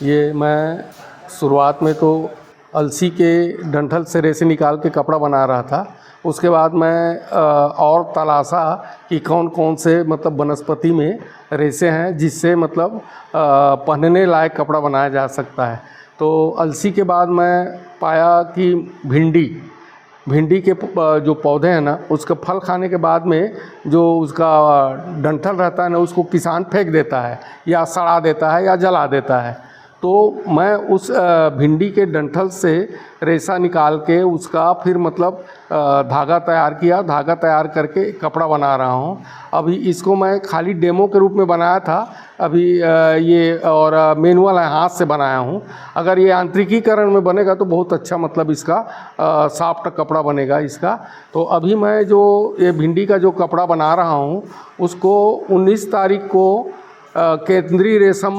ये मैं शुरुआत में तो अलसी के डंठल से रेसे निकाल के कपड़ा बना रहा था। उसके बाद मैं और तलाशा कि कौन कौन से मतलब वनस्पति में रेसे हैं जिससे मतलब पहनने लायक कपड़ा बनाया जा सकता है। तो अलसी के बाद मैं पाया कि भिंडी के जो पौधे हैं ना, उसका फल खाने के बाद में जो उसका डंठल रहता है ना, उसको किसान फेंक देता है या सड़ा देता है या जला देता है। तो मैं उस भिंडी के डंठल से रेशा निकाल के उसका फिर मतलब धागा तैयार किया, धागा तैयार करके कपड़ा बना रहा हूँ। अभी इसको मैं खाली डेमो के रूप में बनाया था। अभी ये और मैनुअल हाथ से बनाया हूँ। अगर ये यांत्रिकीकरण में बनेगा तो बहुत अच्छा मतलब इसका सॉफ्ट कपड़ा बनेगा इसका। तो अभी मैं जो ये भिंडी का जो कपड़ा बना रहा हूँ उसको 19 तारीख को केंद्रीय रेशम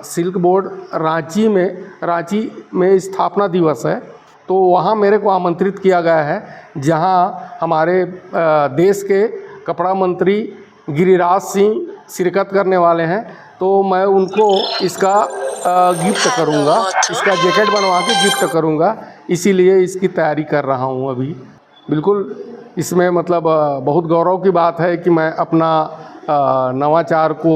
सिल्क बोर्ड रांची में स्थापना दिवस है। तो वहाँ मेरे को आमंत्रित किया गया है, जहाँ हमारे देश के कपड़ा मंत्री गिरिराज सिंह शिरकत करने वाले हैं। तो मैं उनको इसका गिफ्ट करूँगा, इसका जैकेट बनवा के गिफ्ट करूँगा। इसीलिए इसकी तैयारी कर रहा हूँ अभी। बिल्कुल इसमें मतलब बहुत गौरव की बात है कि मैं अपना नवाचार को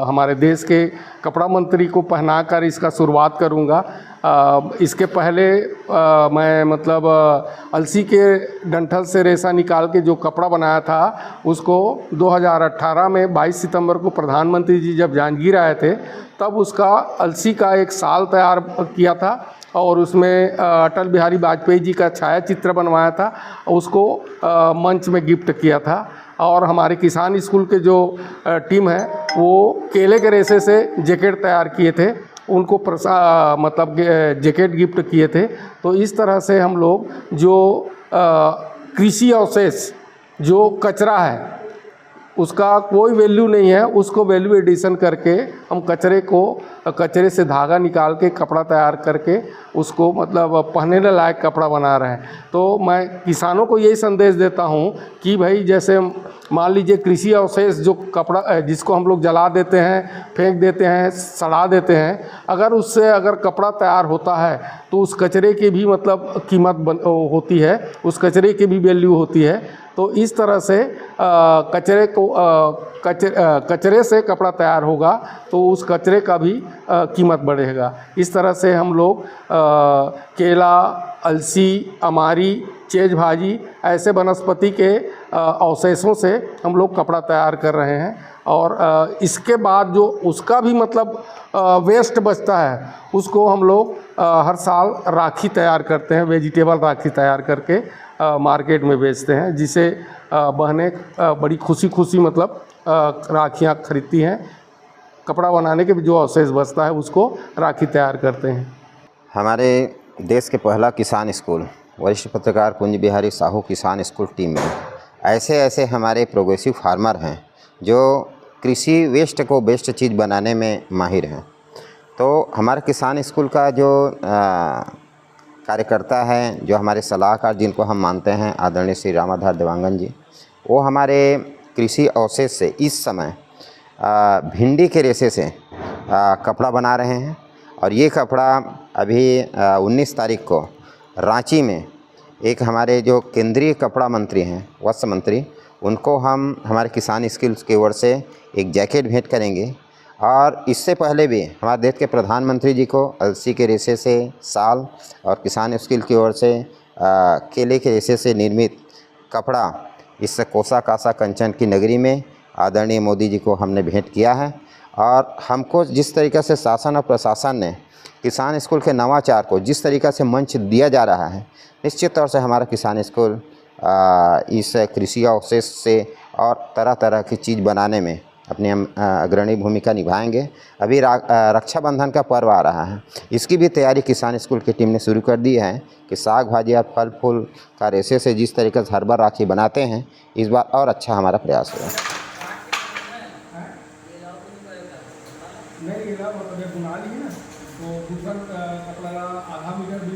हमारे देश के कपड़ा मंत्री को पहनाकर इसका शुरुआत करूँगा। इसके पहले मैं मतलब अलसी के डंठल से रेशा निकाल के जो कपड़ा बनाया था उसको 2018 में 22 सितंबर को प्रधानमंत्री जी जब जांजगीर आए थे तब उसका अलसी का एक साल तैयार किया था और उसमें अटल बिहारी वाजपेयी जी का छायाचित्र बनवाया था, उसको मंच में गिफ्ट किया था। और हमारे किसान स्कूल के जो टीम है वो केले के रेशे से जैकेट तैयार किए थे, उनको मतलब जैकेट गिफ्ट किए थे। तो इस तरह से हम लोग जो कृषि अवशेष जो कचरा है उसका कोई वैल्यू नहीं है, उसको वैल्यू एडिशन करके हम कचरे से धागा निकाल के कपड़ा तैयार करके उसको मतलब पहनने लायक कपड़ा बना रहे हैं। तो मैं किसानों को यही संदेश देता हूँ कि भाई जैसे मान लीजिए कृषि अवशेष जो कपड़ा जिसको हम लोग जला देते हैं, फेंक देते हैं, सड़ा देते हैं, अगर उससे अगर कपड़ा तैयार होता है तो उस कचरे की भी मतलब कीमत होती है, उस कचरे की भी वैल्यू होती है। तो इस तरह से कचरे से कपड़ा तैयार होगा तो उस कचरे का भी कीमत बढ़ेगा। इस तरह से हम लोग केला, अलसी, अमारी, चेज भाजी ऐसे वनस्पति के अवशेषों से हम लोग कपड़ा तैयार कर रहे हैं। और इसके बाद जो उसका भी मतलब वेस्ट बचता है उसको हम लोग हर साल राखी तैयार करते हैं, वेजिटेबल राखी तैयार करके मार्केट में बेचते हैं, जिसे बहनें बड़ी खुशी मतलब राखियाँ खरीदती हैं। कपड़ा बनाने के जो अवशेष बचता है उसको राखी तैयार करते हैं। हमारे देश के पहला किसान स्कूल वरिष्ठ पत्रकार कुंज बिहारी साहू किसान स्कूल टीम में ऐसे हमारे प्रोग्रेसिव फार्मर हैं जो कृषि वेस्ट को बेस्ट चीज़ बनाने में माहिर हैं। तो हमारे किसान स्कूल का जो कार्यकर्ता हैं, जो हमारे सलाहकार जिनको हम मानते हैं आदरणीय श्री रामाधार देवांगन जी, वो हमारे कृषि अवशेष से इस समय भिंडी के रेशे से कपड़ा बना रहे हैं। और ये कपड़ा अभी 19 तारीख को रांची में एक हमारे जो केंद्रीय कपड़ा मंत्री हैं, वस्त्र मंत्री, उनको हम हमारे किसान स्किल्स की ओर से एक जैकेट भेंट करेंगे। और इससे पहले भी हमारे देश के प्रधानमंत्री जी को अलसी के रेशे से शाल और किसान स्किल की ओर से केले के रेशे से निर्मित कपड़ा इस कोसा कासा कंचन की नगरी में आदरणीय मोदी जी को हमने भेंट किया है। और हमको जिस तरीक़े से शासन और प्रशासन ने किसान स्कूल के नवाचार को जिस तरीक़े से मंच दिया जा रहा है, निश्चित तौर से हमारा किसान स्कूल इस कृषि अवशेष से और तरह तरह की चीज़ बनाने में अपनी अग्रणी भूमिका निभाएंगे। अभी रक्षाबंधन का पर्व आ रहा है, इसकी भी तैयारी किसान स्कूल की टीम ने शुरू कर दी है कि साग भाजी और फल फूल का रेशे से जिस तरीके से हर बार राखी बनाते हैं, इस बार और अच्छा हमारा प्रयास होगा। नहीं बना लिए ना तो दूसरा कपड़ा आधा मीटर